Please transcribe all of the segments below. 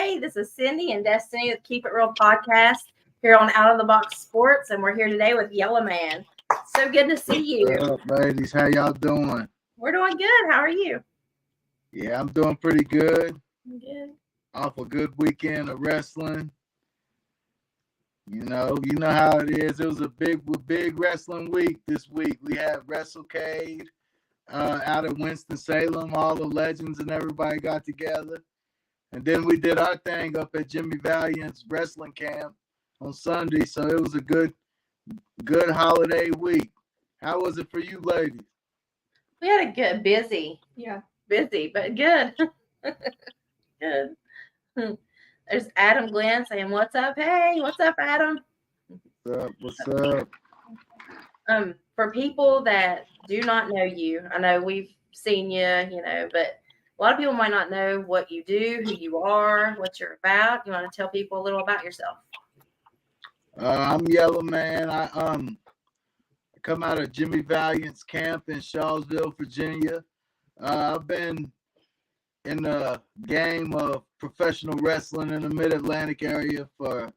Hey, this is Cindy and Destiny with Keep It Real podcast here on Out of the Box Sports, and we're here today with Yellow Man. So good to see you. What's up, ladies? How y'all doing? We're doing good. How are you? Yeah, I'm doing pretty good. Good. Off a good weekend of wrestling. You know how it is. It was a big wrestling week this week. We had WrestleCade out at Winston-Salem. All the legends and everybody got together. And then we did our thing up at Jimmy Valiant's wrestling camp on Sunday. So it was a good holiday week. How was it for you, ladies? We had a good, busy, but good. Good. There's Adam Glenn saying, "What's up? Hey, what's up, Adam?" What's up? For people that do not know you, I know we've seen you, but a lot of people might not know what you do, who you are, what you're about. You want to tell people a little about yourself? I'm Yellow Man. I come out of Jimmy Valiant's camp in Charlottesville, Virginia. I've been in the game of professional wrestling in the Mid-Atlantic area for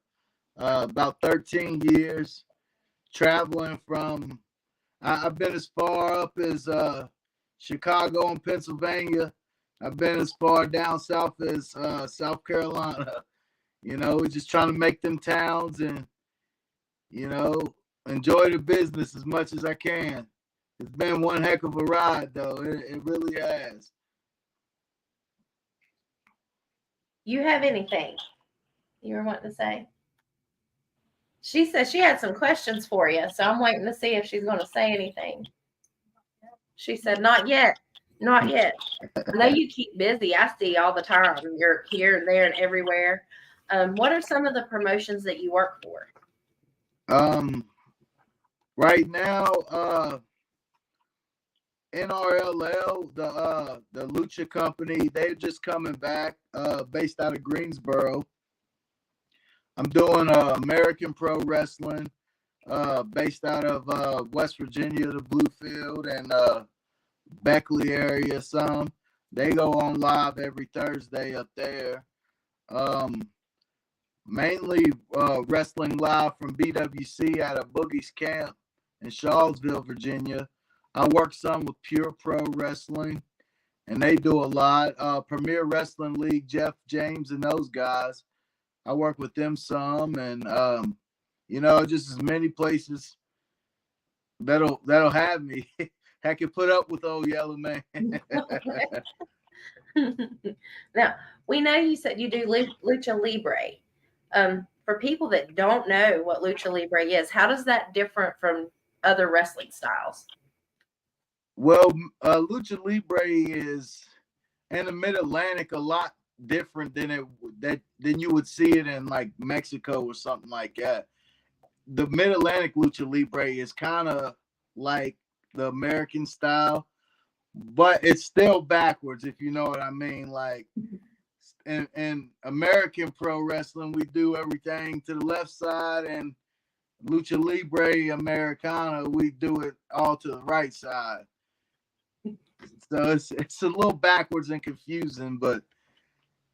about 13 years, traveling from, I've been as far up as Chicago and Pennsylvania. I've been as far down south as South Carolina. We're just trying to make them towns and, enjoy the business as much as I can. It's been one heck of a ride, though. It really has. You have anything you were wanting to say? She said she had some questions for you, so I'm waiting to see if she's going to say anything. She said, "Not yet. Not yet." I know you keep busy. I see all the time. You're here and there and everywhere. What are some of the promotions that you work for? Right now, NRLL, the Lucha company, they're just coming back, based out of Greensboro. I'm doing American Pro Wrestling, based out of West Virginia, the Bluefield and Beckley area. Some they go on live every Thursday up there. Mainly wrestling live from BWC out of Boogie's camp in Charlottesville, Virginia. I work some with Pure Pro Wrestling, and they do a lot. Premier Wrestling League, Jeff James and those guys, I work with them some, and just as many places that'll have me. I can put up with old Yellow Man. Now, we know you said you do Lucha Libre. For people that don't know what Lucha Libre is, how does that differ from other wrestling styles? Well, Lucha Libre is in the Mid-Atlantic a lot different than you would see it in like Mexico or something like that. The Mid-Atlantic Lucha Libre is kind of like the American style, but it's still backwards, if you know what I mean. Like in American Pro Wrestling, we do everything to the left side, and Lucha Libre Americana, we do it all to the right side. So it's a little backwards and confusing, but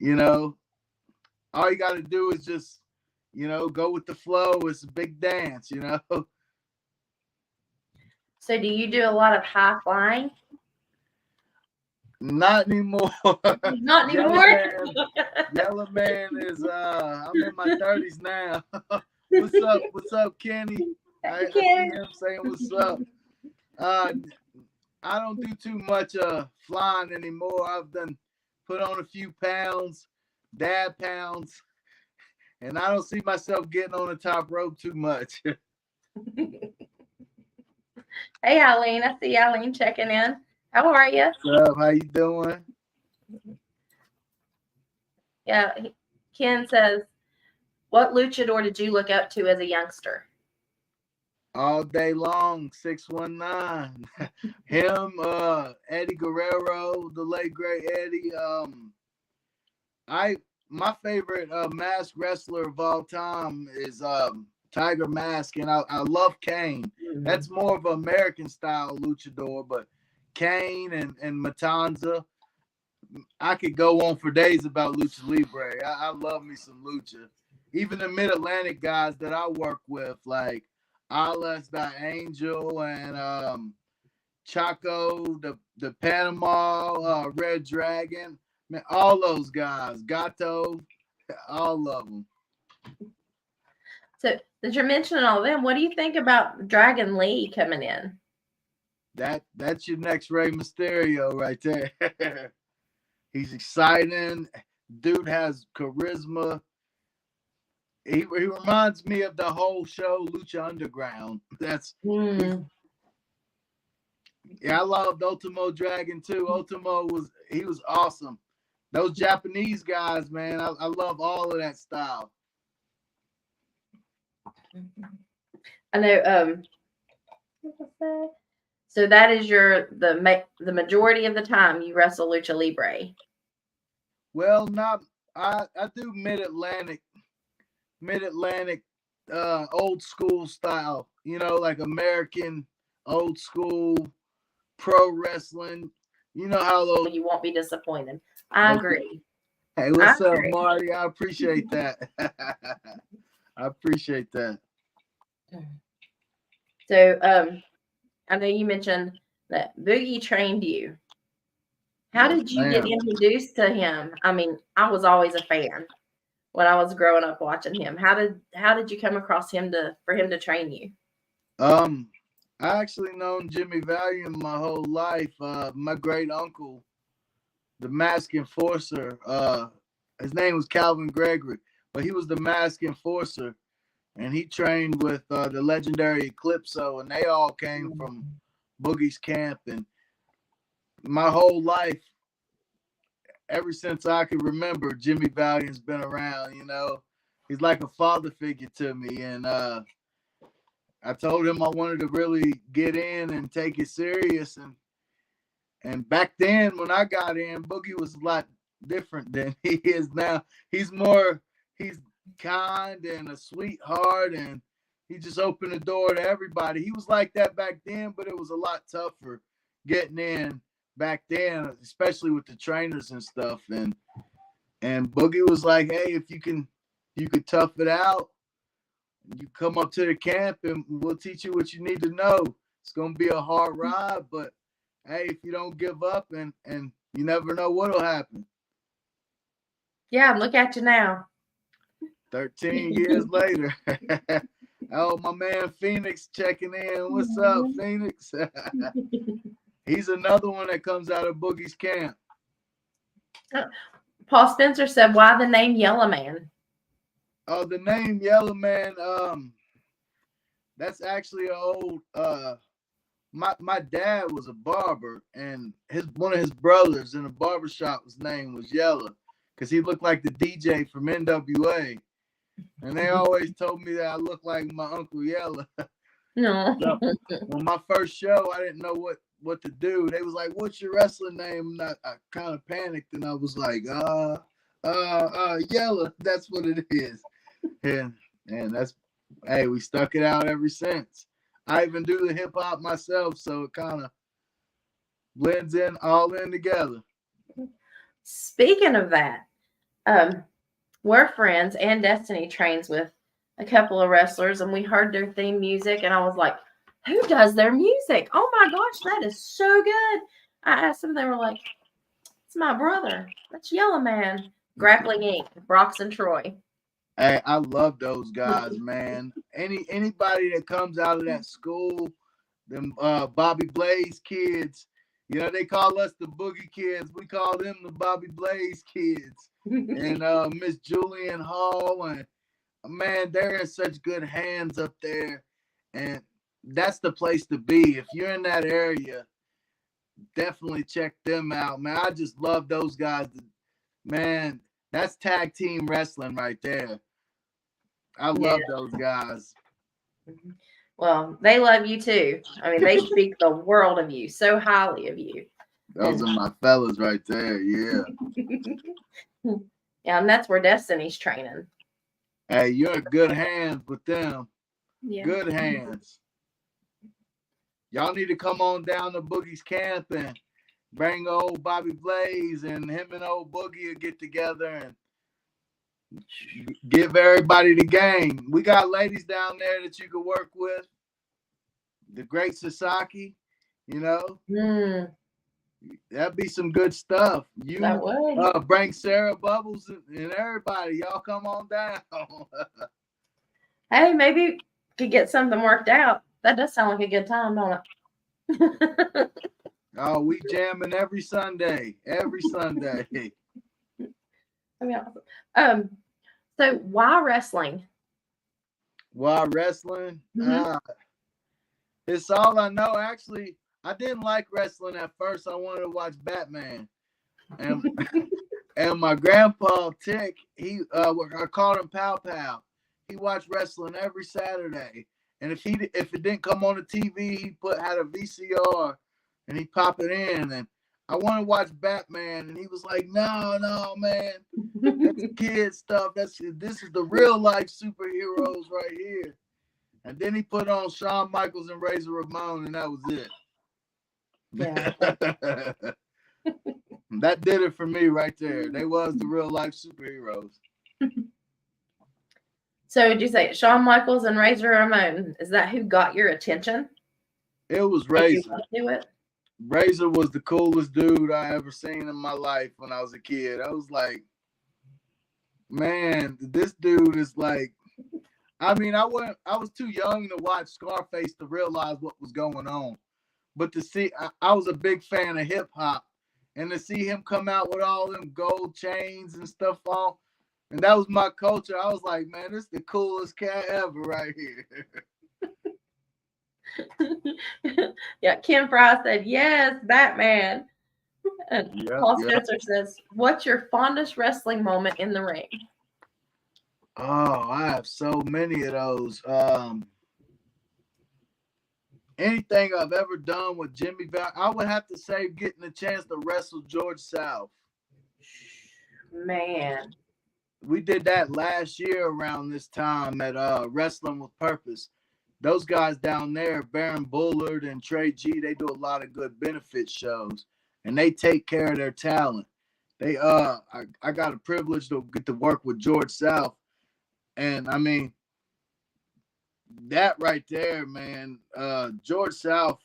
all you got to do is just go with the flow. It's a big dance, So do you do a lot of high flying? Not anymore. Not anymore. Yellow Man is I'm in my 30s now. What's up, Kenny? I see him saying what's up. I don't do too much flying anymore. I've put on a few pounds, dad pounds, and I don't see myself getting on the top rope too much. Hey, Eileen. I see Eileen checking in. How are you? What's up? How you doing? Yeah. Ken says, "What luchador did you look up to as a youngster?" All day long, 619. Him, Eddie Guerrero, the late great Eddie. My favorite masked wrestler of all time is Tiger Mask, and I love Kane. Mm-hmm. That's more of an American style luchador, but Kane and Matanza, I could go on for days about Lucha Libre. I love me some Lucha. Even the Mid-Atlantic guys that I work with, like Alas the Angel and Chaco, the Panama, Red Dragon, man, all those guys, Gato, all of them. So that you're mentioning all of them, what do you think about Dragon Lee coming in? That's your next Rey Mysterio right there. He's exciting. Dude has charisma. He reminds me of the whole show Lucha Underground. Yeah, I loved Ultimo Dragon too. Ultimo was awesome. Those Japanese guys, man, I love all of that style. I know. So that is the majority of the time you wrestle Lucha Libre. Well, I do mid-Atlantic, old school style. You know, like American old school pro wrestling. You know how those. You won't be disappointed. I agree. Hey, what's up, Marty? I appreciate that. I appreciate that. So, I know you mentioned that Boogie trained you. How did you get introduced to him? I mean, I was always a fan when I was growing up watching him. How did you come across him for him to train you? I actually known Jimmy Valiant my whole life. My great uncle, the Mask Enforcer, his name was Calvin Gregory, but he was the Mask Enforcer, and he trained with the legendary Eclipso, and they all came from Boogie's camp. And my whole life, ever since I could remember, Jimmy Valiant's been around. You know, he's like a father figure to me, and I told him I wanted to really get in and take it serious. And back then, when I got in, Boogie was a lot different than he is now. He's kind and a sweetheart, and he just opened the door to everybody. He was like that back then, but it was a lot tougher getting in back then, especially with the trainers and stuff. And Boogie was like, hey, if you could tough it out, you come up to the camp and we'll teach you what you need to know. It's gonna be a hard ride, but hey, if you don't give up, and you never know what'll happen. Yeah, look at you now. 13 years later. Oh, my man Phoenix checking in. What's up, Phoenix? He's another one that comes out of Boogie's camp. Paul Spencer said, why the name Yellow Man? Oh, the name Yellow Man, that's actually an old my dad was a barber, and one of his brothers in a barbershop, his name was Yellow, because he looked like the DJ from NWA. And they always told me that I looked like my Uncle Yellow. No. So, when my first show, I didn't know what to do. They was like, what's your wrestling name? And I kind of panicked, and I was like, Yellow, that's what it is. And that's, hey, we stuck it out ever since. I even do the hip hop myself, so it kind of blends all in together. Speaking of that, we're friends, and Destiny trains with a couple of wrestlers, and we heard their theme music, and I was like, who does their music? Oh my gosh, that is so good. I asked them, they were like, it's my brother. That's Yellow Man. Grappling Inc., Brox and Troy. Hey, I love those guys, man. Anybody that comes out of that school, them Bobby Blaze kids, you know, they call us the Boogie Kids. We call them the Bobby Blaze kids. And Miss Julian Hall, and man, they're in such good hands up there. And that's the place to be. If you're in that area, definitely check them out, man. I just love those guys. Man, that's tag team wrestling right there. I love those guys. Well, they love you too. I mean, they speak the world of you, so highly of you. Those are my fellas right there, yeah. Yeah, and that's where Destiny's training. Hey, you're in good hands with them. Yeah. Good hands. Y'all need to come on down to Boogie's camp and bring old Bobby Blaze and him and old Boogie will get together and give everybody the game. We got ladies down there that you can work with. The great Sasaki, you know, that'd be some good stuff. You That would. bring Sarah Bubbles and everybody. Y'all come on down. Hey, maybe could get something worked out. That does sound like a good time, don't it? Oh, we jamming every Sunday. Every Sunday. I mean, awesome. So why wrestling? Why wrestling? It's all I know. Actually, I didn't like wrestling at first. I wanted to watch Batman. And and my grandpa Tick, I called him Pow Pow. He watched wrestling every Saturday. And if it didn't come on the TV, he had a VCR and he pop it in. And I want to watch Batman, and he was like, "No, man, that's kid stuff. This is the real life superheroes right here." And then he put on Shawn Michaels and Razor Ramon, and that was it. Yeah. That did it for me right there. They was the real life superheroes. So did you say Shawn Michaels and Razor Ramon? Is that who got your attention? It was Did you Razor. want to do it? Razor was the coolest dude I ever seen in my life when I was a kid. I was like, man, this dude is like, I mean, I was too young to watch Scarface to realize what was going on. But to see, I was a big fan of hip hop, and to see him come out with all them gold chains and stuff on, and that was my culture. I was like, man, this is the coolest cat ever right here. Yeah, Kim Fry said, yes, Batman. And Paul Spencer says, what's your fondest wrestling moment in the ring? Oh, I have so many of those. Anything I've ever done with Jimmy Val, I would have to say getting a chance to wrestle George South. Man. We did that last year around this time at Wrestling with Purpose. Those guys down there, Baron Bullard and Trey G, they do a lot of good benefit shows, and they take care of their talent. They I got a privilege to get to work with George South, and I mean that right there, man. George South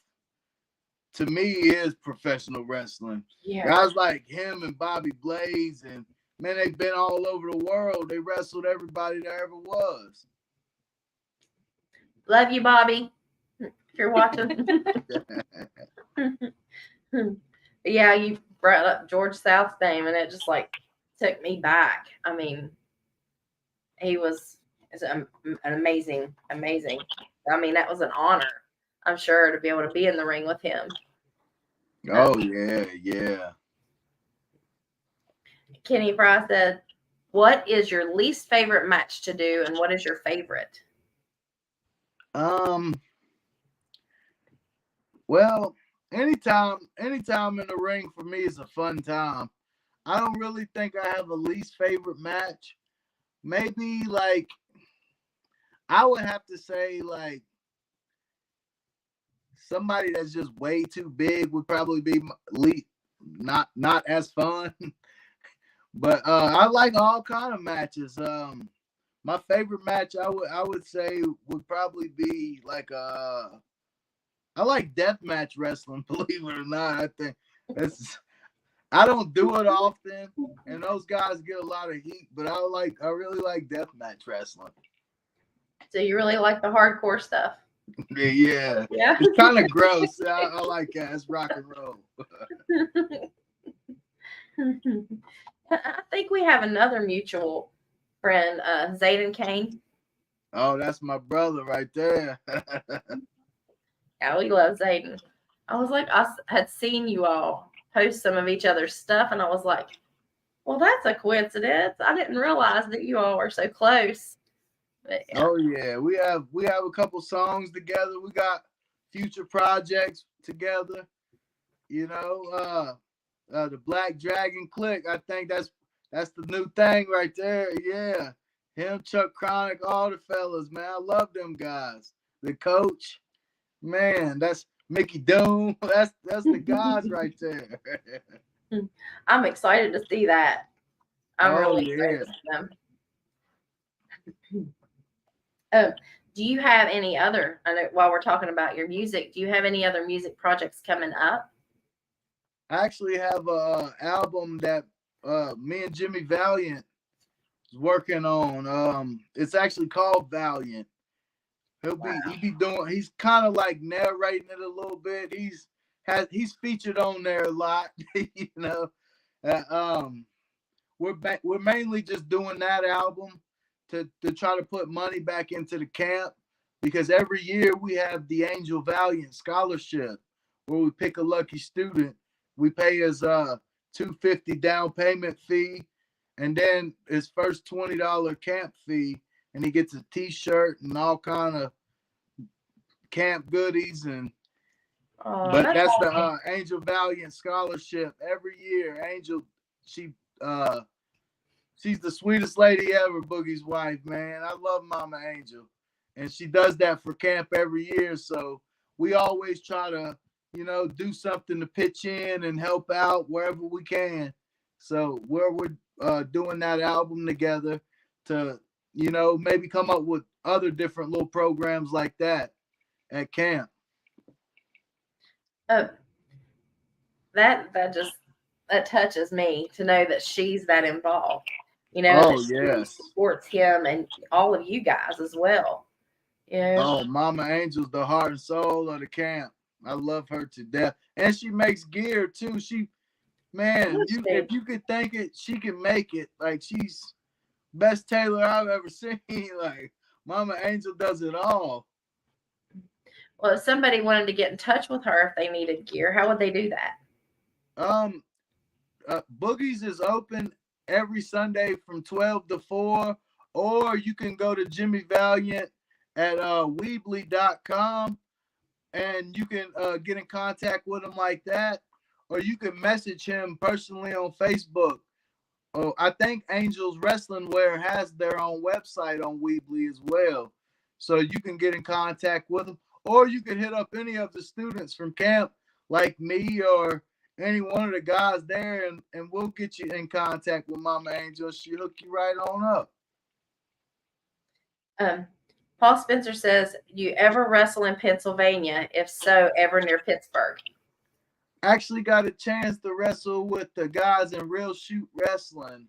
to me is professional wrestling. Yeah. Guys like him and Bobby Blaze, and man, they've been all over the world. They wrestled everybody there ever was. Love you, Bobby, if you're watching. Yeah, you brought up George South's name, and it just like took me back. I mean, he was an amazing. I mean, that was an honor, I'm sure, to be able to be in the ring with him. Oh, yeah. Kenny Fry said, what is your least favorite match to do, and what is your favorite? Well, anytime in the ring for me is a fun time. I don't really think I have a least favorite match. Maybe like I would have to say like somebody that's just way too big would probably be not as fun. But I like all kind of matches. My favorite match I would say would probably be like I like deathmatch wrestling, believe it or not. I think I don't do it often, and those guys get a lot of heat, but I really like deathmatch wrestling. So you really like the hardcore stuff? Yeah. It's kind of gross. I like that. It's rock and roll. I think we have another mutual friend, Zayden Kane. Oh, that's my brother right there. Yeah, we love Zayden. I was like, I had seen you all post some of each other's stuff, and I was like, well, that's a coincidence. I didn't realize that you all were so close. But, yeah. Oh yeah, we have a couple songs together. We got future projects together. You know, the Black Dragon Click. I think that's the new thing right there. Yeah, him, Chuck Chronic, all the fellas, man. I love them guys. The coach, man. Mickey Doom. That's the guys right there. I'm excited to see that. I'm Oh really excited yeah. to see them. Um, do you have any other, I know, while we're talking about your music, do you have any other music projects coming up? I actually have a album that me and Jimmy Valiant is working on. It's actually called Valiant. Wow. He's kind of like narrating it a little bit. He's featured on there a lot, you know. Uh, um, we're mainly just doing that album to try to put money back into the camp, because every year we have the Angel Valiant Scholarship where we pick a lucky student. We pay his $250 down payment fee, and then his first $20 camp fee, and he gets a T-shirt and all kind of camp goodies. And Oh, but that's that's the awesome. Angel Valiant Scholarship every year. Angel, she uh she's the sweetest lady ever, Boogie's wife, man. I love Mama Angel. And she does that for camp every year. So we always try to, do something to pitch in and help out wherever we can. So we're doing that album together to, maybe come up with other different little programs like that at camp. Oh, that touches me to know that she's that involved. You know, that Oh, she yes. supports him and all of you guys as well. You know, Oh, Mama Angel's the heart and soul of the camp. I love her to death. And she makes gear too. Man, if you could think it, she can make it. Like, she's best tailor I've ever seen. Like, Mama Angel does it all. well, if somebody wanted to get in touch with her if they needed gear, how would they do that? Um, Boogie's is open every Sunday from 12 to 4, or you can go to Jimmy Valiant at Weebly.com, and you can get in contact with him like that, or you can message him personally on Facebook. Oh, I think Angels Wrestling Wear has their own website on Weebly as well. So you can get in contact with them, or you can hit up any of the students from camp, like me or any one of the guys there, and we'll get you in contact with Mama Angel. She'll hook you right on up. Um, Paul Spencer says, "You ever wrestle in Pennsylvania? If so, ever near Pittsburgh?" Actually got a chance to wrestle with the guys in Real Shoot Wrestling.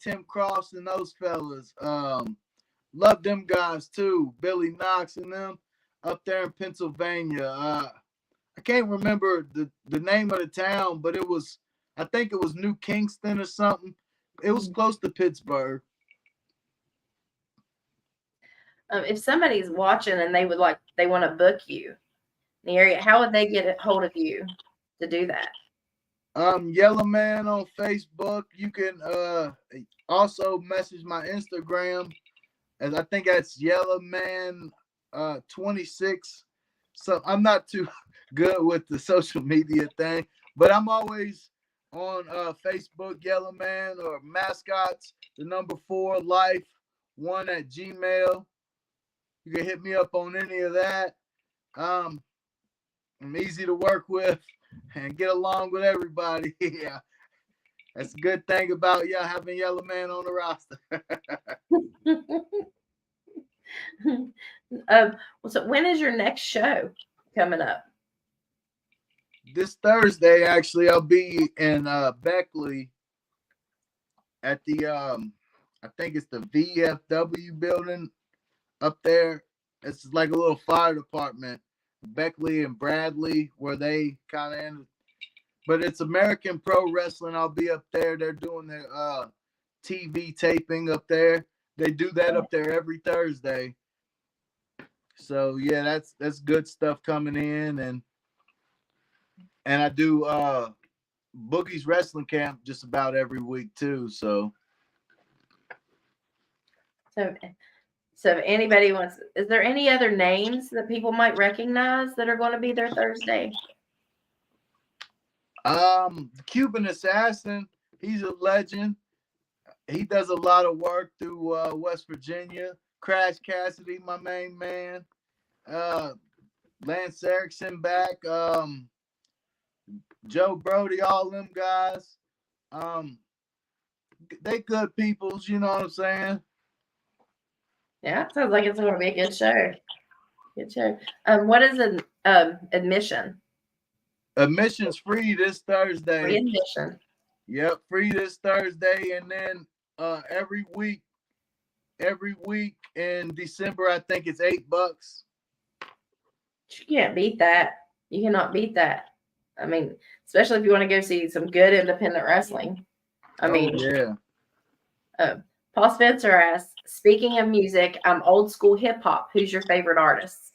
Tim Cross and those fellas. Love them guys too. Billy Knox and them up there in Pennsylvania. I can't remember the name of the town, but I think it was New Kingston or something. It was close to Pittsburgh. If somebody's watching and they want to book you in the area, how would they get a hold of you to do that? Yellow Man on Facebook. You can also message my Instagram, as I think that's Yellow Man 26. So I'm not too good with the social media thing, but I'm always on Facebook, Yellow Man, or mascots, the number 4 life 1 at Gmail. You can hit me up on any of that. I'm easy to work with and get along with everybody. Yeah, that's a good thing about having Yellow Man on the roster. So when is your next show coming up? This Thursday, actually, I'll be in Beckley at the I think it's the VFW building up there. It's like a little fire department, Beckley and Bradley, where they kind of end. But it's American Pro Wrestling. I'll be up there. They're doing their TV taping up there. They do that up there every Thursday. So yeah, that's good stuff coming in, and I do Boogie's Wrestling Camp just about every week too. So if anybody wants, is there any other names that people might recognize that are going to be there Thursday? Cuban Assassin, he's a legend. He does a lot of work through West Virginia. Crash Cassidy, my main man. Lance Erickson back. Joe Brody, all them guys. They good peoples, you know what I'm saying? Yeah, sounds like it's going to be a good show. Good show. What is an admission? Admission's free this Thursday. Free admission. Yep, free this Thursday, and then every week in December, I think it's $8. You can't beat that. You cannot beat that. I mean, especially if you want to go see some good independent wrestling. I mean, yeah. Paul Spencer asks, speaking of music, old school hip hop. Who's your favorite artist?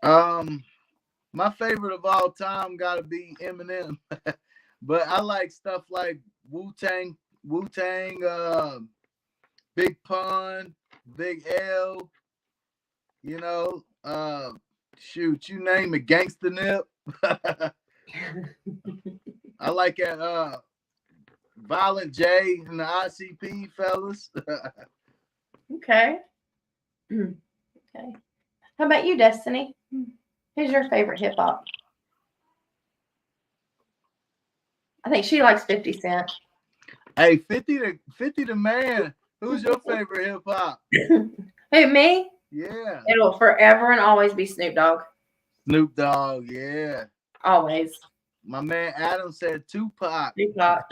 My favorite of all time gotta be Eminem. But I like stuff like Wu-Tang, Big Pun, Big L, you know, shoot, you name it, Gangsta Nip. I like it, Violent J and the ICP fellas. Okay. Okay. How about you, Destiny? Who's your favorite hip hop? I think she likes 50 Cent. Hey, 50 the man. Who's your favorite hip hop? Who, me? Yeah. It'll forever and always be Snoop Dogg. Snoop Dogg, yeah. Always. My man Adam said Tupac. Tupac.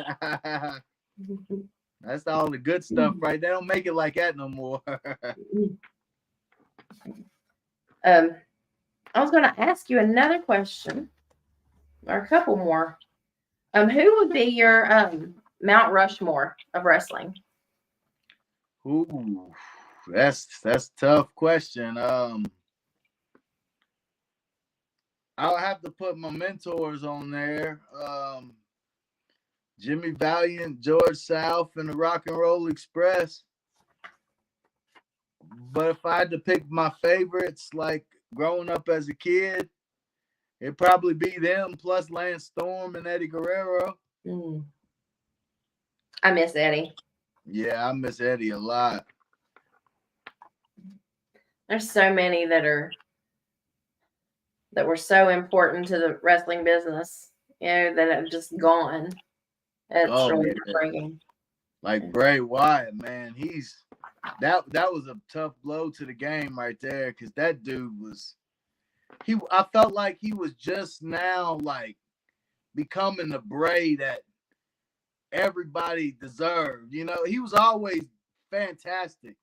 That's all the good stuff, right? They don't make it like that no more. I was going to ask you another question, or a couple more. Who would be your Mount Rushmore of wrestling? Ooh, that's a tough question. I'll have to put my mentors on there. Jimmy Valiant, George South, and the Rock and Roll Express. But if I had to pick my favorites, like growing up as a kid, it'd probably be them plus Lance Storm and Eddie Guerrero. I miss Eddie. Yeah, I miss Eddie a lot. There's so many that were so important to the wrestling business, that have just gone. It's really heartbreaking. Like Bray Wyatt, man, that was a tough blow to the game right there, because that dude was I felt like he was just now like becoming the Bray that everybody deserved. You know, he was always fantastic.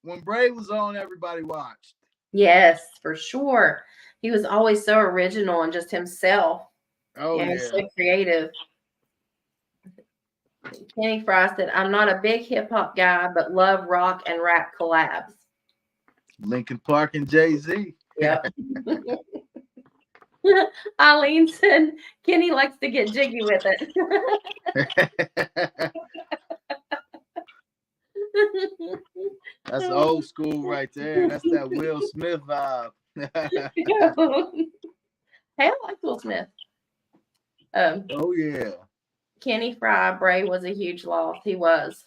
When Bray was on, everybody watched. Yes, for sure. He was always so original and just himself. Oh, yeah. So creative. Kenny Fry said, I'm not a big hip hop guy, but love rock and rap collabs. Linkin Park and Jay-Z. Yep. Eileen said, Kenny likes to get jiggy with it. That's old school right there. That's that Will Smith vibe. Hey, I like Will Smith. Oh, yeah. Kenny Fry, Bray was a huge loss. He was.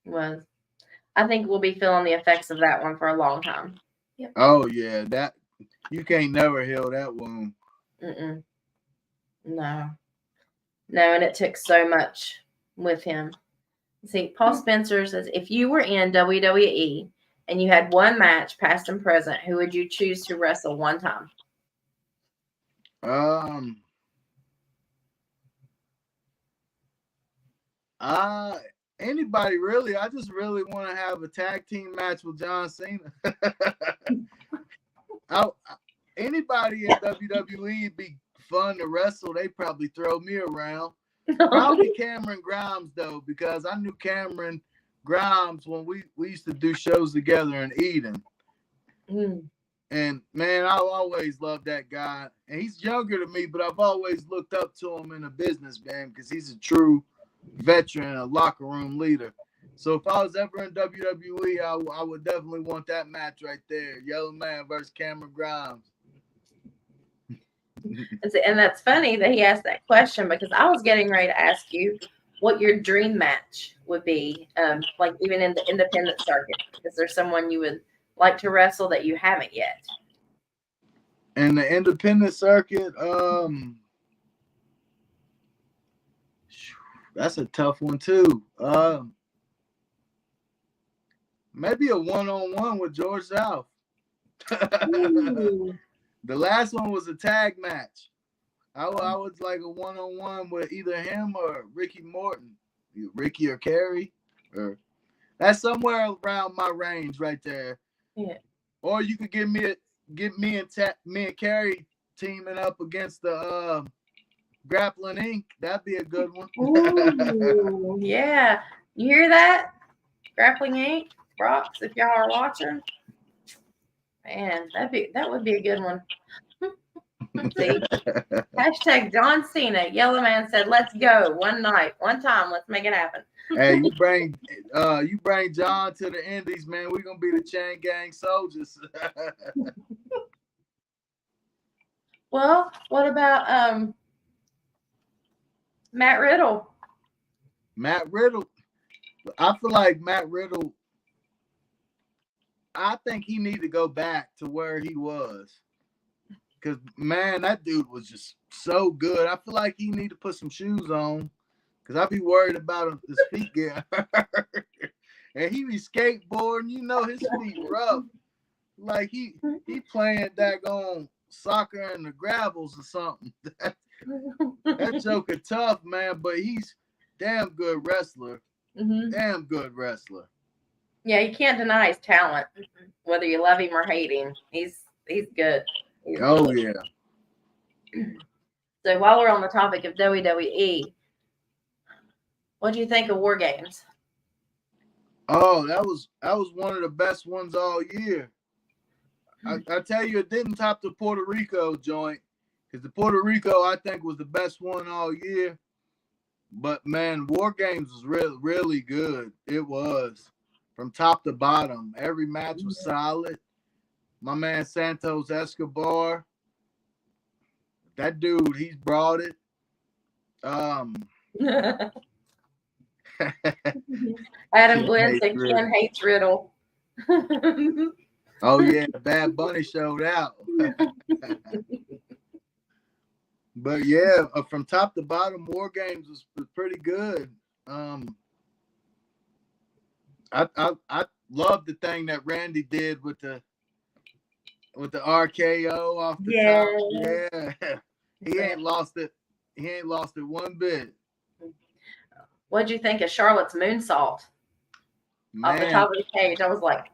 I think we'll be feeling the effects of that one for a long time. Yep. Oh, yeah. That you can't never heal that wound. No, and it took so much with him. See, Paul Spencer says, if you were in WWE and you had one match, past and present, who would you choose to wrestle one time? Anybody really. I just really want to have a tag team match with John Cena. Anybody in WWE would be fun to wrestle. They probably throw me around. Probably Cameron Grimes, though, because I knew Cameron Grimes when we used to do shows together in Eden. And, man, I always loved that guy. And he's younger than me, but I've always looked up to him in a business, man, because he's a true veteran, a locker room leader. So if I was ever in WWE, I would definitely want that match right there. Yellow Man versus Cameron Grimes. And that's funny that he asked that question, because I was getting ready to ask you what your dream match would be, like even in the independent circuit. Is there someone you would like to wrestle that you haven't yet? And the independent circuit, that's a tough one too. Maybe a one-on-one with George South. The last one was a tag match. I was like a one-on-one with either him or Ricky Morton, Ricky or Kerry, or that's somewhere around my range right there. Yeah. Or you could get me and Kerry teaming up against the Grappling Inc. That'd be a good one. Ooh, yeah. You hear that? Grappling Inc. Rocks, if y'all are watching. Man, that would be a good one. See? Hashtag John Cena. Yellow Man said, let's go. One night, one time, let's make it happen. Hey, you bring John to the Indies, man. We're gonna be the Chain Gang soldiers. Well, what about Matt Riddle? Matt Riddle. I feel like Matt Riddle, I think he need to go back to where he was. Because, man, that dude was just so good. I feel like he need to put some shoes on. Because I be worried about his feet getting hurt. And he be skateboarding. You know his feet rough. Like he playing daggone soccer in the gravels or something. That joker tough, man. But he's damn good wrestler. Mm-hmm. Damn good wrestler. Yeah, you can't deny his talent, whether you love him or hate him. He's good. He's Oh good. yeah. So while we're on the topic of WWE, what do you think of War Games? Oh, that was one of the best ones all year. I tell you, it didn't top the Puerto Rico joint, because the Puerto Rico I think was the best one all year. But man, War Games was really, really good. It was from top to bottom. Every match was solid. My man Santos Escobar, that dude, he's brought it. Adam Glenn said Ken hates Riddle. Oh yeah, Bad Bunny showed out. But yeah, from top to bottom, War Games was pretty good. I love the thing that Randy did with the RKO off the top. Yeah, he ain't lost it. He ain't lost it one bit. What'd you think of Charlotte's moonsault off the top of the cage? I was like,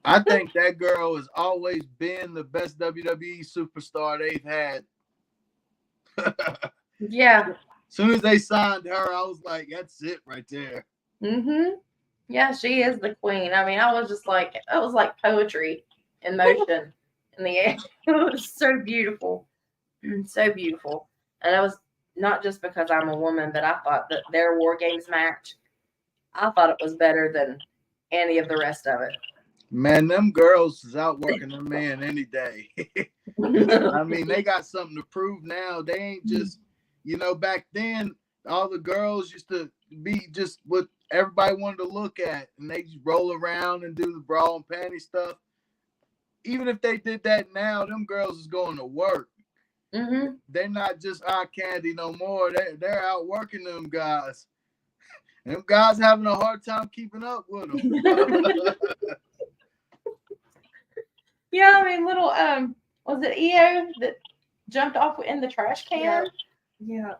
I think that girl has always been the best WWE superstar they've had. Yeah. As soon as they signed her, I was like, that's it right there. Mm-hmm. Yeah, she is the queen. I mean, I was just like, it was like poetry in motion in the air. It was so beautiful. So beautiful. And that was not just because I'm a woman, but I thought that their War Games match, I thought it was better than any of the rest of it. Man, them girls is out working them man any day. I mean, they got something to prove now. They ain't just, back then, all the girls used to be just what everybody wanted to look at. And they just roll around and do the bra and panty stuff. Even if they did that now, them girls is going to work. Mm-hmm. They're not just eye candy no more. They're out working them guys. And them guys having a hard time keeping up with them. Yeah, I mean, little was it EO that jumped off in the trash can? Yeah.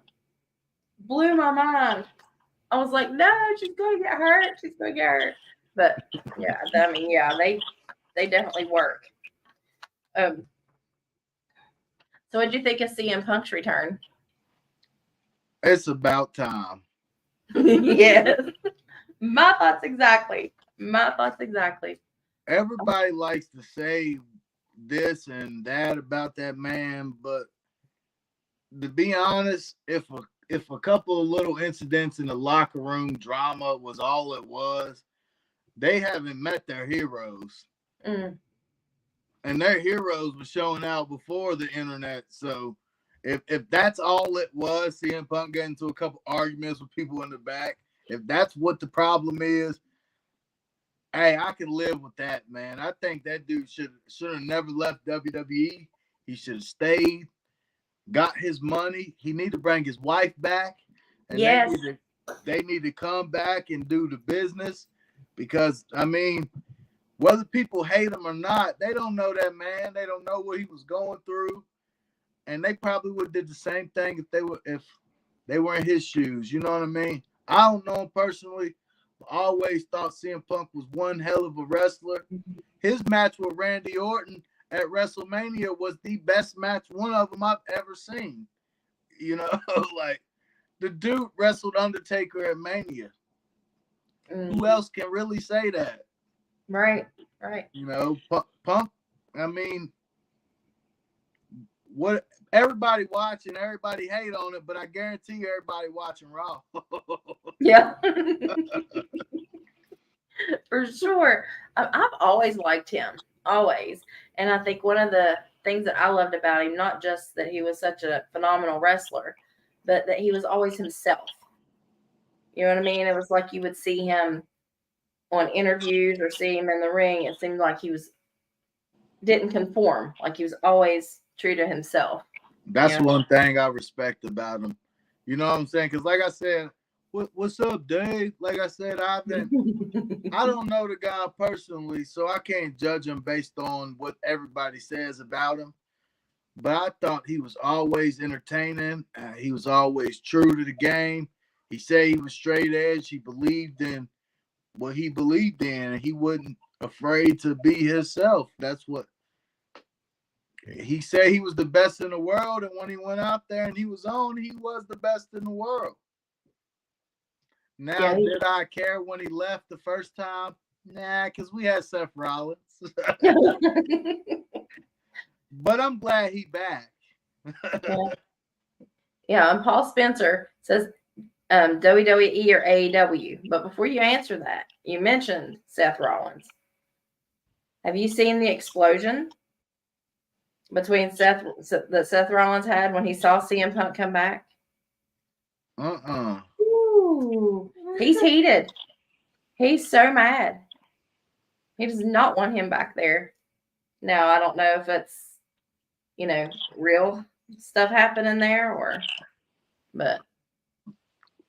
Blew my mind. I was like, no, she's gonna get hurt. She's gonna get hurt. But yeah, I mean, yeah, they definitely work. So what'd you think of CM Punk's return? It's about time. Yes. My thoughts exactly. Everybody likes to say this and that about that man, but to be honest, if a couple of little incidents in the locker room drama was all it was, they haven't met their heroes. Mm. And their heroes were showing out before the internet. So if that's all it was, CM Punk getting into a couple arguments with people in the back, if that's what the problem is, Hey, I can live with that, man. I think that dude should have never left WWE. He should have stayed, got his money. He need to bring his wife back, and Yes. they need to come back and do the business, because I mean, whether people hate him or not, they don't know that man. They don't know what he was going through, and they probably would have did the same thing if they were in his shoes. You know what I mean? I don't know him personally. Always thought CM Punk was one hell of a wrestler. His match with Randy Orton at WrestleMania was the best match, one of them I've ever seen. You know, like the dude wrestled Undertaker at Mania. Who else can really say that? Right. You know, Punk. I mean, what everybody watching, everybody hate on it, but I guarantee you, everybody watching Raw. Yeah. For sure. I've always liked him, always. And I think one of the things that I loved about him, not just that he was such a phenomenal wrestler, but that he was always himself. You know what I mean? It was like you would see him on interviews or see him in the ring. It seemed like he didn't conform. Like he was always true to himself. That's one thing I respect about him. You know what I'm saying? Because like I said, what's up, Dave? Like I said, I don't know the guy personally, so I can't judge him based on what everybody says about him. But I thought he was always entertaining. He was always true to the game. He said he was straight edge. He believed in what he believed in, and he wasn't afraid to be himself. That's what he said. He was the best in the world, and when he went out there and he was the best in the world. Now, did I care when he left the first time? Nah, because we had Seth Rollins. But I'm glad he back. Yeah, and Paul Spencer says WWE or AEW. But before you answer that, you mentioned Seth Rollins. Have you seen the explosion between that Seth Rollins had when he saw CM Punk come back? Ooh, he's heated. He's so mad. He does not want him back there. Now, I don't know if it's, real stuff happening there but.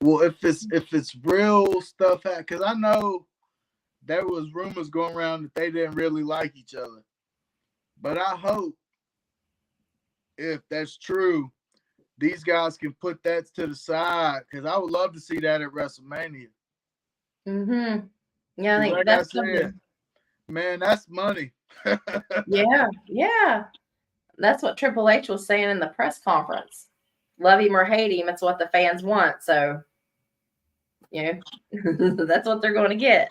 Well, if it's real stuff, because I know there was rumors going around that they didn't really like each other. But I hope if that's true, these guys can put that to the side, because I would love to see that at WrestleMania. Mm-hmm. Yeah, I think like that's I said, man, that's money. Yeah. That's what Triple H was saying in the press conference. Love him or hate him, it's what the fans want. So, that's what they're going to get.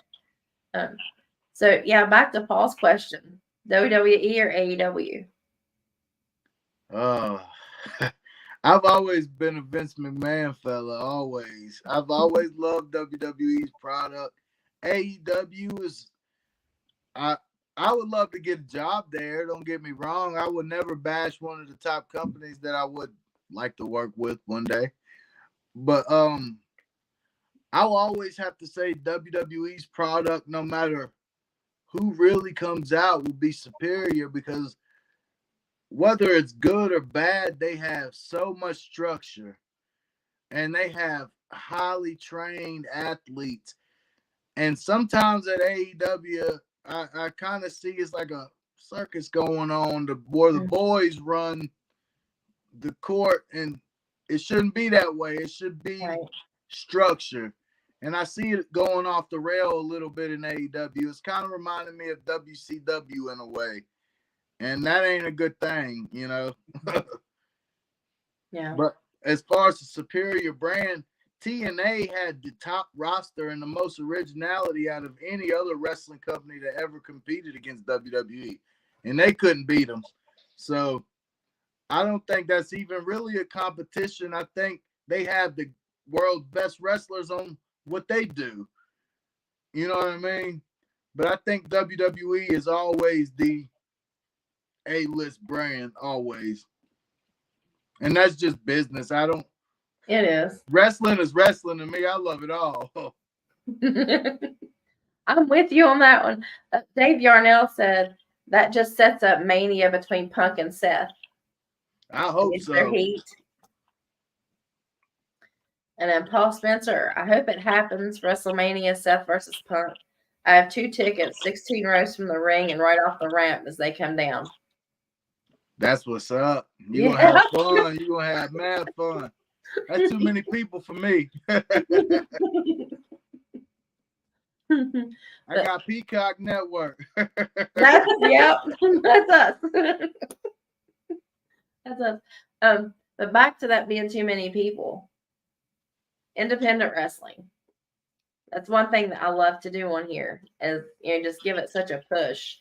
So, yeah, back to Paul's question. WWE or AEW? I've always been a Vince McMahon fella, always. I've always loved WWE's product. AEW is, I would love to get a job there. Don't get me wrong. I would never bash one of the top companies that I would like to work with one day. But I will always have to say WWE's product, no matter who really comes out, will be superior, because whether it's good or bad, they have so much structure and they have highly trained athletes. And sometimes at AEW, I kind of see it's like a circus going on where the boys run the court, and it shouldn't be that way. It should be structure. And I see it going off the rail a little bit in AEW. It's kind of reminding me of WCW in a way. And that ain't a good thing, Yeah. But as far as the superior brand, TNA had the top roster and the most originality out of any other wrestling company that ever competed against WWE. And they couldn't beat them. So I don't think that's even really a competition. I think they have the world's best wrestlers on what they do. You know what I mean? But I think WWE is always the A-list brand, always. And that's just business. It is. Wrestling is wrestling to me. I love it all. I'm with you on that one. Dave Yarnell said that just sets up mania between Punk and Seth. I hope Is there so. heat? And then Paul Spencer, I hope it happens. WrestleMania, Seth versus Punk. I have 2 tickets, 16 rows from the ring and right off the ramp as they come down. That's what's up. You're Yeah. gonna have fun. You're gonna have mad fun. That's too many people for me. I got Peacock Network. That's yep. That's us. That's us. But back to that being too many people. Independent wrestling. That's one thing that I love to do on here is just give it such a push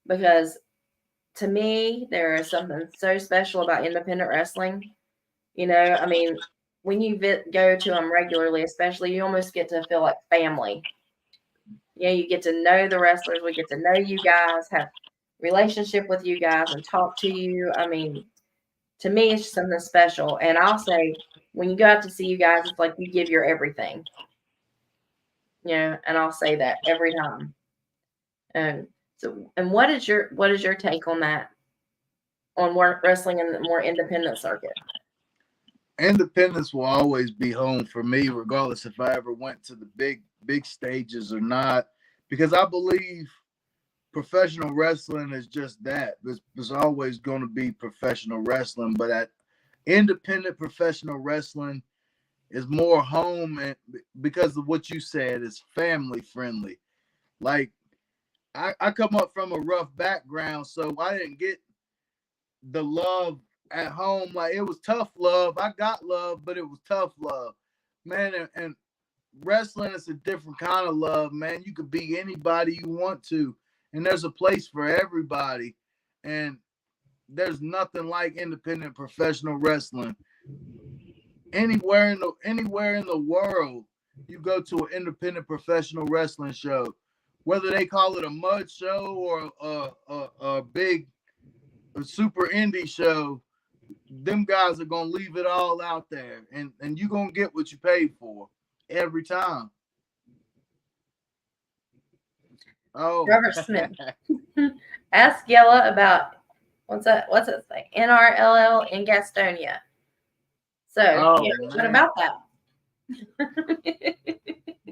because to me there is something so special about independent wrestling. I mean, when you go to them regularly, especially, you almost get to feel like family. You get to know the wrestlers. We get to know you guys, have relationship with you guys, and talk to you. I mean, to me, it's just something special. And I'll say, when you go out to see you guys, it's like you give your everything. And I'll say that every time. And what is your take on that? On more wrestling in the more independent circuit? Independence will always be home for me, regardless if I ever went to the big stages or not, because I believe professional wrestling is just that. There's always going to be professional wrestling, but at independent professional wrestling is more home, and because of what you said, it's family friendly. Like I come up from a rough background, so I didn't get the love at home. Like, it was tough love. I got love, but it was tough love, man. And wrestling is a different kind of love, man. You could be anybody you want to, and there's a place for everybody. And there's nothing like independent professional wrestling. Anywhere in the world, you go to an independent professional wrestling show, whether they call it a mud show or a big super indie show, them guys are gonna leave it all out there, and you're gonna get what you paid for every time. Oh, Robert Smith. Ask Yella about what's it say? NRLL in Gastonia. So what about that?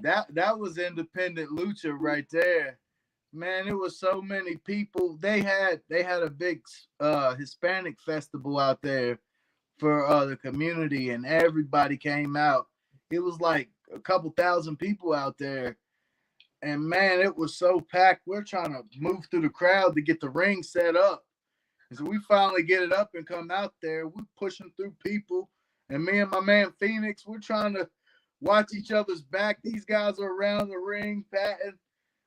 that was independent lucha right there, man. It was so many people. They had a big Hispanic festival out there for the community, and everybody came out. It was like a couple thousand people out there, and man, it was so packed. We're trying to move through the crowd to get the ring set up. And so we finally get it up and come out there. We're pushing through people, and me and my man Phoenix, we're trying to watch each other's back. These guys are around the ring patting.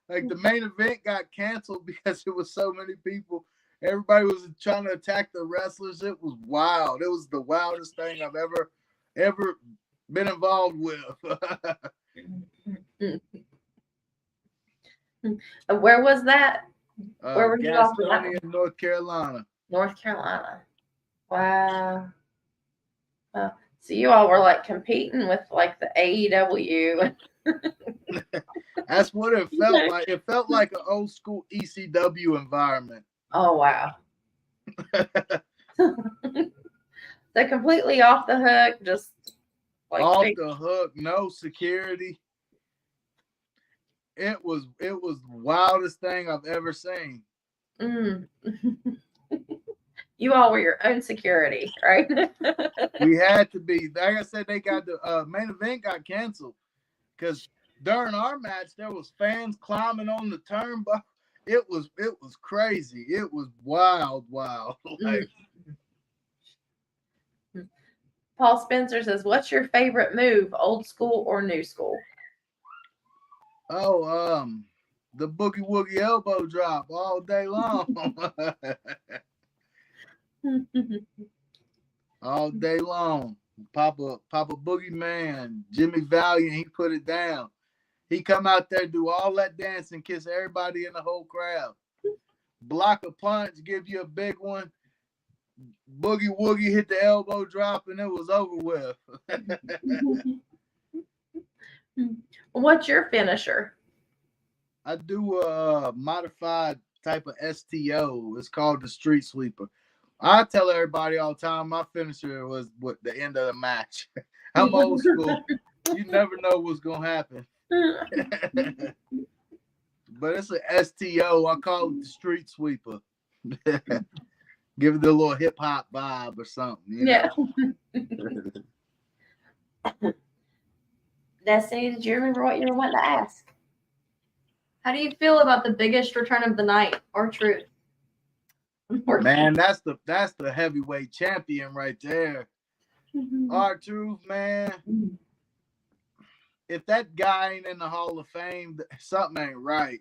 Like, the main event got canceled because it was so many people. Everybody was trying to attack the wrestlers. It was wild. It was the wildest thing I've ever been involved with. Where was that? Where were you off with that? Gastonia, North Carolina. North Carolina. Wow. So you all were like competing with like the AEW. That's what it felt like. It felt like an old school ECW environment. Oh, wow. They're completely off the hook, just like off the hook, no security. It was the wildest thing I've ever seen. You all were your own security, right? We had to be. Like I said, they got the main event got canceled because during our match there was fans climbing on the turnbuckle. It was crazy. It was wild. Like, Paul Spencer says, "What's your favorite move, old school or new school?" Oh, the boogie woogie elbow drop all day long. All day long. Papa Boogie Man, Jimmy Valiant, he put it down. He come out there, do all that dancing, kiss everybody in the whole crowd. Block a punch, give you a big one. Boogie woogie hit the elbow drop, and it was over with. What's your finisher? I do a modified type of STO. It's called the Street Sweeper. I tell everybody all the time my finisher was what the end of the match. I'm old school. You never know what's gonna happen. But it's an STO. I call it the Street Sweeper. Give it a little hip hop vibe or something. Yeah. Destiny, did you remember what you were wanting to ask? How do you feel about the biggest return of the night, R-Truth? Man, that's the heavyweight champion right there. R-Truth, man. If that guy ain't in the Hall of Fame, something ain't right.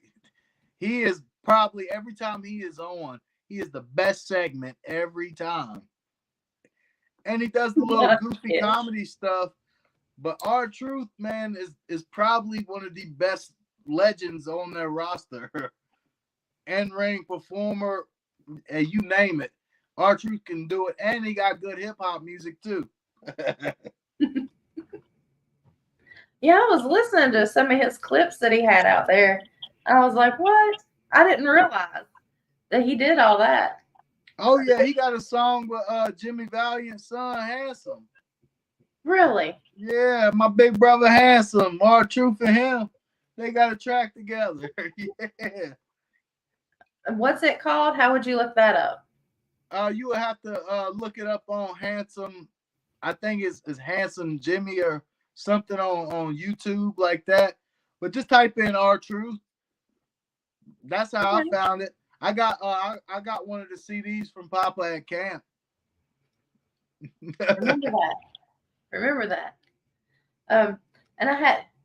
He is probably, every time he is on, he is the best segment every time. And he does the little goofy comedy stuff. But R-Truth, man, is probably one of the best legends on their roster. In-ring performer, and you name it. R-Truth can do it. And he got good hip-hop music, too. Yeah, I was listening to some of his clips that he had out there. I was like, what? I didn't realize that he did all that. Oh, yeah, he got a song with Jimmy Valiant's son, Handsome. Really? Yeah, my big brother Handsome, R-Truth and him, they got a track together. Yeah. What's it called? How would you look that up? You would have to look it up on Handsome. I think it's Handsome Jimmy or something on YouTube like that. But just type in R-Truth. That's how I found it. I got one of the CDs from Papa at camp. Remember that. And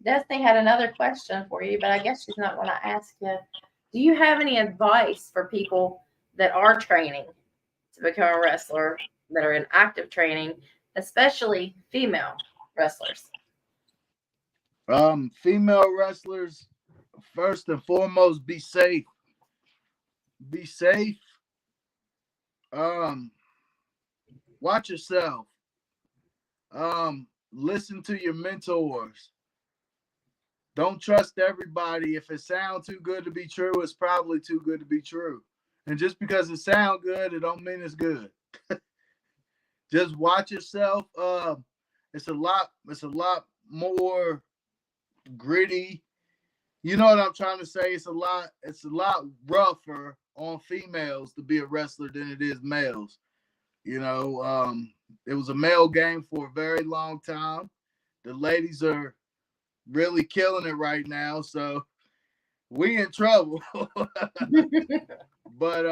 Destiny had another question for you, but I guess she's not going to ask you. Do you have any advice for people that are training to become a wrestler, that are in active training, especially female wrestlers? Female wrestlers, first and foremost, be safe. Be safe. Watch yourself. Listen to your mentors. Don't trust everybody. If it sounds too good to be true, it's probably too good to be true. And just because it sounds good, it don't mean it's good. Just watch yourself. It's a lot more gritty. You know what I'm trying to say? It's a lot rougher on females to be a wrestler than it is males. You know, it was a male game for a very long time. The ladies are really killing it right now, so we in trouble. But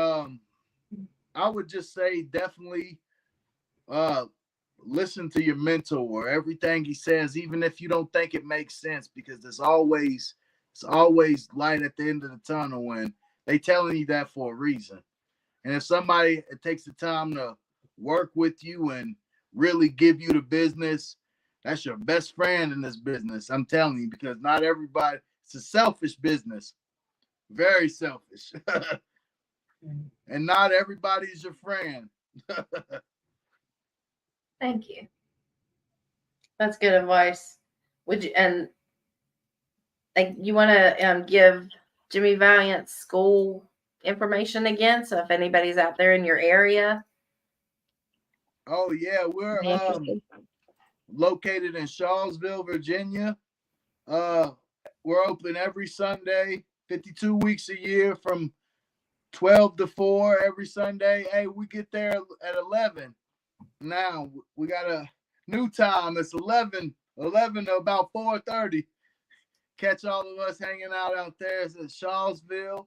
I would just say definitely listen to your mentor. Everything he says, even if you don't think it makes sense, because it's always light at the end of the tunnel when they telling you that for a reason. And if somebody takes the time to work with you and really give you the business, that's your best friend in this business. I'm telling you, because not everybody, it's a selfish business. Very selfish. And not everybody is your friend. Thank you. That's good advice. Would you, and like, you want to give Jimmy Valiant's school information again? So if anybody's out there in your area. Oh yeah, we're located in Charlottesville, Virginia. We're open every Sunday, 52 weeks a year from 12 to 4 every Sunday. Hey, we get there at 11. Now we got a new time. It's 11 to about 4:30. Catch all of us hanging out there. It's in Charlottesville.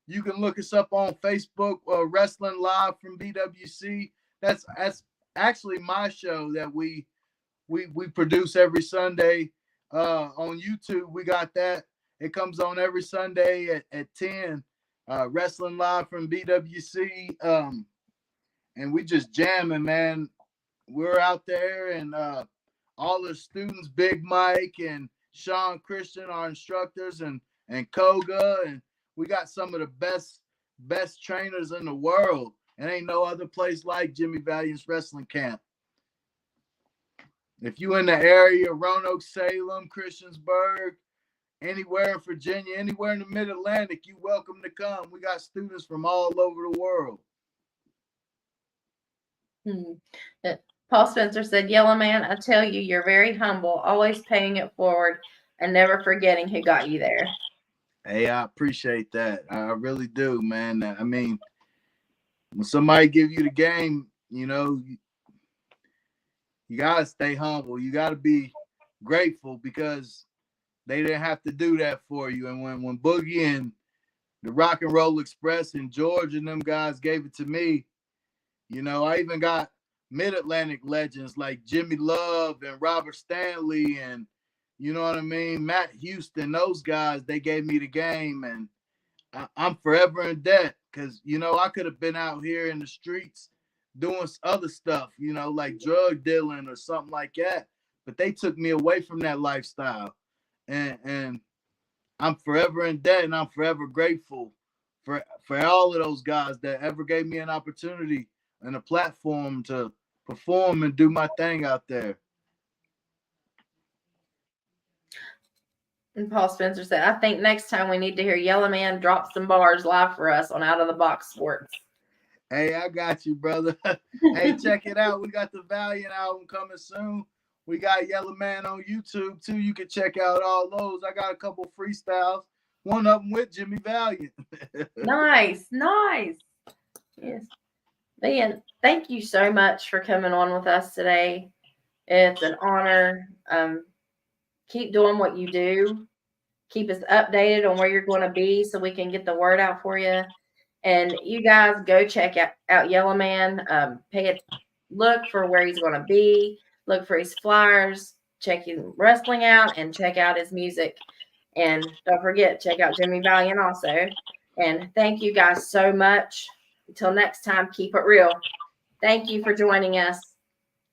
You can look us up on Facebook, Wrestling Live from BWC. That's actually my show that we produce every Sunday on YouTube. We got that. It comes on every Sunday at 10. Wrestling Live from BWC. And we just jamming, man. We're out there, and all the students, Big Mike and Sean Christian, our instructors, and Koga, and we got some of the best trainers in the world. And ain't no other place like Jimmy Valiant's Wrestling Camp. If you in the area, Roanoke, Salem, Christiansburg, anywhere in Virginia, anywhere in the Mid-Atlantic, you welcome to come. We got students from all over the world. Paul Spencer said, Yellow Man, I tell you, you're very humble, always paying it forward and never forgetting who got you there. Hey, I appreciate that. I really do, man. I mean, when somebody give you the game, you know, you gotta stay humble. You gotta be grateful because they didn't have to do that for you. And when Boogie and the Rock and Roll Express and George and them guys gave it to me, you know, I even got Mid-Atlantic legends like Jimmy Love and Robert Stanley and, you know what I mean, Matt Houston, those guys, they gave me the game. And I'm forever in debt because, you know, I could have been out here in the streets doing other stuff, you know, like drug dealing or something like that. But they took me away from that lifestyle. And I'm forever in debt, and I'm forever grateful for all of those guys that ever gave me an opportunity and a platform to perform and do my thing out there. And Paul Spencer said, I think next time we need to hear Yellow Man drop some bars live for us on Out of the Box Sports. Hey, I got you, brother. Hey, check it out. We got the Valiant album coming soon. We got Yellow Man on YouTube, too. You can check out all those. I got a couple freestyles. One of them with Jimmy Valiant. Nice. Yes. Man, thank you so much for coming on with us today. It's an honor. Keep doing what you do. Keep us updated on where you're going to be so we can get the word out for you. And you guys go check out Yellow Man. Look for where he's going to be. Look for his flyers. Check his wrestling out and check out his music. And don't forget, check out Jimmy Valiant also. And thank you guys so much. Until next time, keep it real. Thank you for joining us.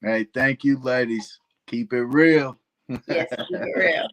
Hey, thank you, ladies. Keep it real. Yes, keep it real.